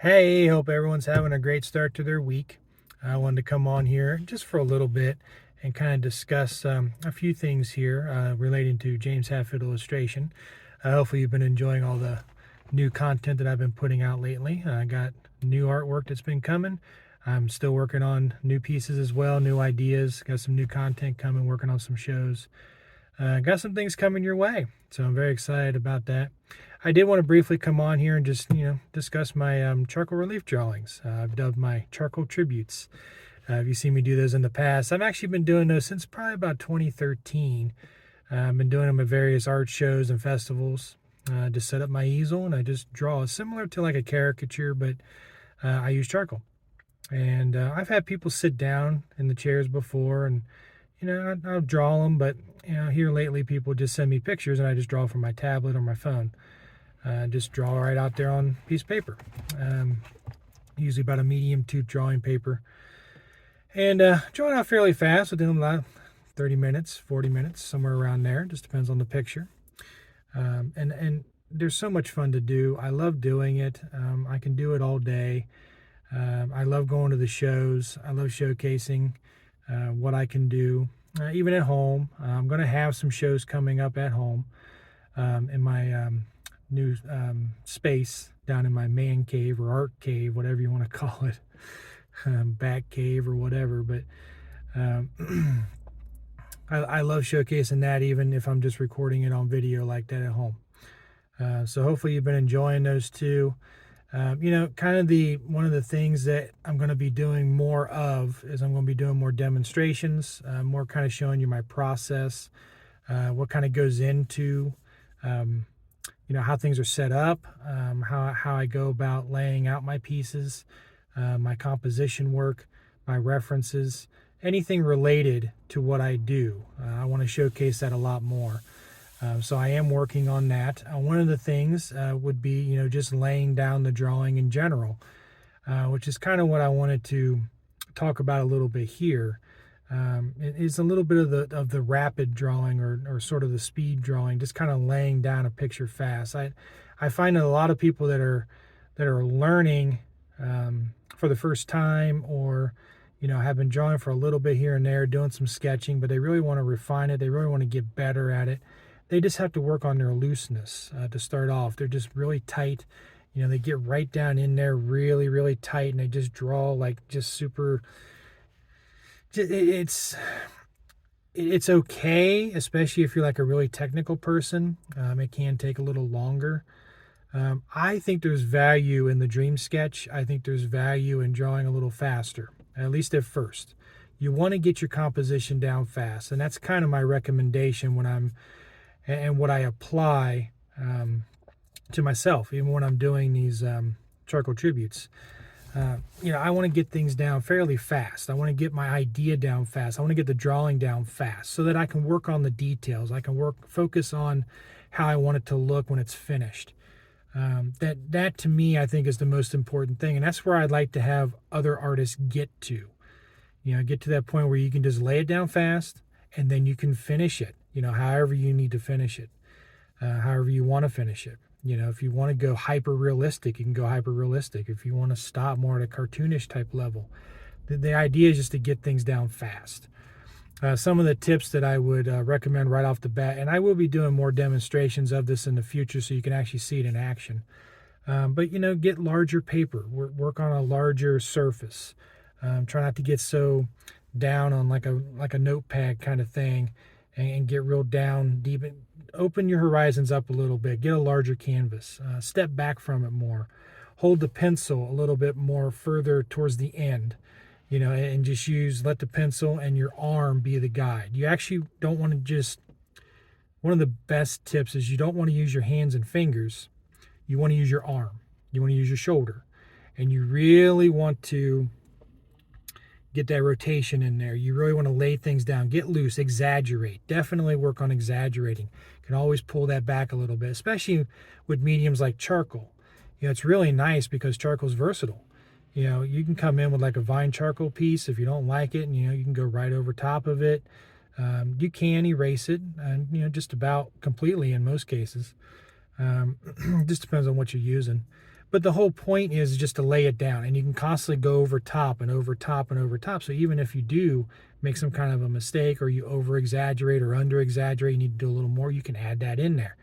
Hey, hope everyone's having a great start to their week. I wanted to come on here just for a little bit and kind of discuss a few things here relating to James Hatfield illustration. Hopefully, you've been enjoying all the new content that I've been putting out lately. I got new artwork that's been coming. I'm still working on new pieces as well, new ideas. Got some new content coming, working on some shows. Got some things coming your way, so I'm very excited about that. I did want to briefly come on here and just discuss my charcoal relief drawings. I've dubbed my charcoal tributes. If you seen me do those in the past, I've actually been doing those since probably about 2013. I've been doing them at various art shows and festivals. Just set up my easel and I just draw, similar to like a caricature, but I use charcoal. And I've had people sit down in the chairs before, and I'll draw them, but here lately people just send me pictures and I just draw from my tablet or my phone. Just draw right out there on a piece of paper. Usually about a medium tube drawing paper. And draw it out fairly fast, within about 30 minutes, 40 minutes, somewhere around there. Just depends on the picture. And there's so much fun to do. I love doing it. I can do it all day. I love going to the shows. I love showcasing what I can do, even at home. I'm going to have some shows coming up at home in my new space down in my man cave or art cave, whatever you want to call it, back cave or whatever. But I love showcasing that, even if I'm just recording it on video like that at home. So hopefully you've been enjoying those too. Kind of one of the things that I'm going to be doing more of is I'm going to be doing more demonstrations, more kind of showing you my process, what kind of goes into, how things are set up, how I go about laying out my pieces, my composition work, my references, anything related to what I do. I want to showcase that a lot more. So I am working on that. One of the things would be, just laying down the drawing in general, which is kind of what I wanted to talk about a little bit here. It's a little bit of the rapid drawing or sort of the speed drawing, just kind of laying down a picture fast. I find that a lot of people that are learning for the first time, or have been drawing for a little bit here and there, doing some sketching, but they really want to refine it. They really want to get better at it. They just have to work on their looseness to start off. They're just really tight. They get right down in there really, really tight, and they just draw like just super. It's okay, especially if you're like a really technical person. It can take a little longer. I think there's value in the dream sketch. I think there's value in drawing a little faster, at least at first. You want to get your composition down fast, and that's kind of my recommendation and what I apply to myself, even when I'm doing these charcoal tributes. I want to get things down fairly fast. I want to get my idea down fast. I want to get the drawing down fast so that I can work on the details. I can focus on how I want it to look when it's finished. That to me, I think, is the most important thing, and that's where I'd like to have other artists get to. Get to that point where you can just lay it down fast, and then you can finish it. However you need to finish it, however you want to finish it. If you want to go hyper realistic, you can go hyper realistic. If you want to stop more at a cartoonish type level, the idea is just to get things down fast. Some of the tips that I would recommend right off the bat, and I will be doing more demonstrations of this in the future so you can actually see it in action. But get larger paper, work on a larger surface. Try not to get so down on like a notepad kind of thing, and get real down deep. Open your horizons up a little bit. Get a larger canvas. Step back from it more. Hold the pencil a little bit more further towards the end, and just let the pencil and your arm be the guide. You actually don't want to just, one of the best tips is you don't want to use your hands and fingers. You want to use your arm. You want to use your shoulder. And you really want to get that rotation in there. You really want to lay things down, get loose, exaggerate. Definitely work on exaggerating. You can always pull that back a little bit, especially with mediums like charcoal. It's really nice because charcoal is versatile. You can come in with like a vine charcoal piece. If you don't like it, and you can go right over top of it. You can erase it, and just about completely in most cases. Just depends on what you're using. But the whole point is just to lay it down, and you can constantly go over top and over top and over top. So even if you do make some kind of a mistake, or you over exaggerate or under exaggerate, you need to do a little more, you can add that in there.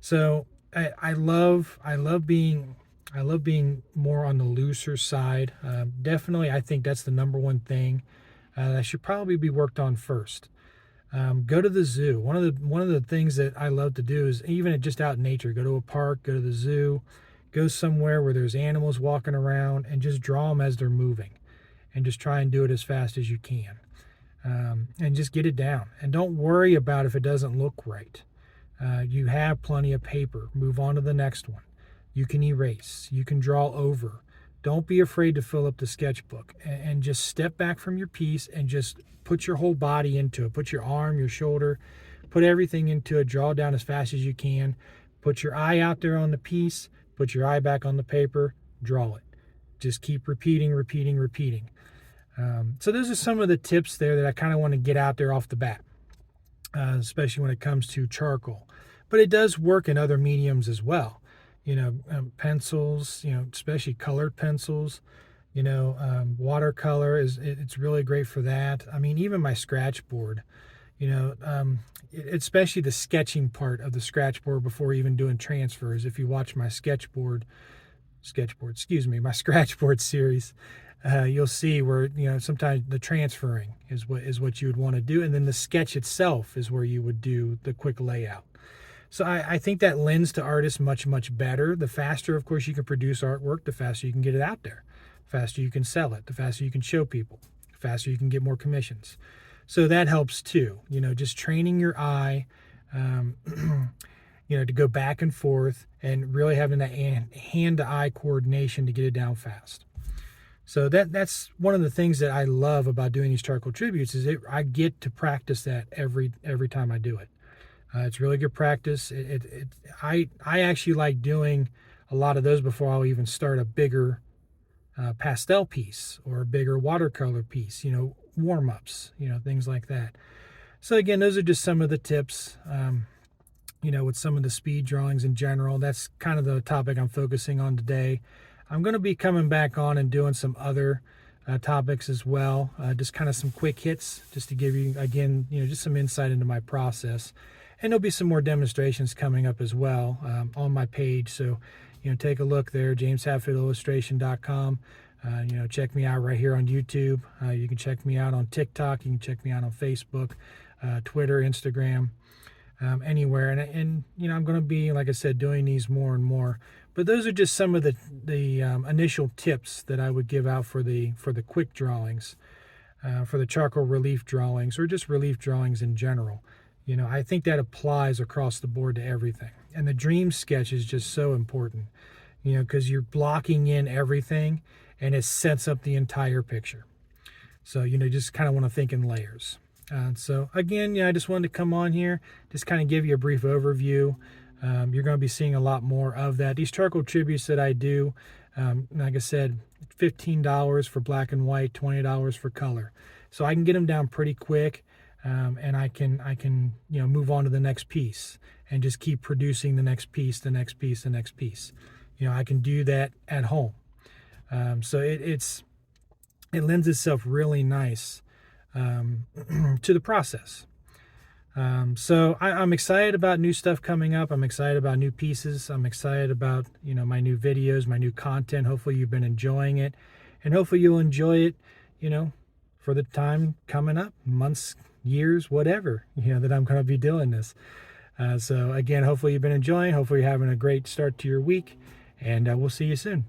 So I love being more on the looser side. Definitely, I think that's the number one thing that should probably be worked on first. Go to the zoo. One of the things that I love to do is, even just out in nature, go to a park, go to the zoo, go somewhere where there's animals walking around, and just draw them as they're moving, and just try and do it as fast as you can, and just get it down. And don't worry about if it doesn't look right. You have plenty of paper. Move on to the next one. You can erase. You can draw over. Don't be afraid to fill up the sketchbook, and just step back from your piece and just put your whole body into it. Put your arm, your shoulder, put everything into it. Draw down as fast as you can. Put your eye out there on the piece. Put your eye back on the paper. Draw it. Just keep repeating, repeating, repeating. So those are some of the tips there that I kind of want to get out there off the bat, especially when it comes to charcoal. But it does work in other mediums as well. Pencils, especially colored pencils, watercolor it's really great for that. I mean, even my scratch board, especially the sketching part of the scratch board before even doing transfers. If you watch my my scratch board series, you'll see where, sometimes the transferring is what you would want to do. And then the sketch itself is where you would do the quick layout. So I think that lends to artists much, much better. The faster, of course, you can produce artwork, the faster you can get it out there. The faster you can sell it, the faster you can show people, the faster you can get more commissions. So that helps too. Just training your eye, to go back and forth, and really having that hand-to-eye coordination to get it down fast. So that's one of the things that I love about doing these charcoal tributes, is I get to practice that every time I do it. It's really good practice. I actually like doing a lot of those before I'll even start a bigger pastel piece or a bigger watercolor piece, warm-ups, things like that. So again, those are just some of the tips, with some of the speed drawings in general. That's kind of the topic I'm focusing on today. I'm going to be coming back on and doing some other topics as well, just kind of some quick hits, just to give you, again, just some insight into my process. And there'll be some more demonstrations coming up as well on my page. So, take a look there, jameshatfieldillustration.com. Check me out right here on YouTube. You can check me out on TikTok. You can check me out on Facebook, Twitter, Instagram, anywhere. And I'm going to be, like I said, doing these more and more. But those are just some of the initial tips that I would give out for the quick drawings, for the charcoal relief drawings, or just relief drawings in general. I think that applies across the board to everything. And the dream sketch is just so important, because you're blocking in everything, and it sets up the entire picture. So, just kind of want to think in layers. So again, I just wanted to come on here, just kind of give you a brief overview. You're going to be seeing a lot more of that. These charcoal tributes that I do, like I said, $15 for black and white, $20 for color. So I can get them down pretty quick. And I can move on to the next piece, and just keep producing the next piece, the next piece, the next piece. I can do that at home. So it lends itself really nice to the process. So I'm excited about new stuff coming up. I'm excited about new pieces. I'm excited about my new videos, my new content. Hopefully you've been enjoying it, and hopefully you'll enjoy it for the time coming up, months, years, whatever, that I'm going to be doing this. So again, hopefully you've been enjoying. Hopefully you're having a great start to your week, and we'll see you soon.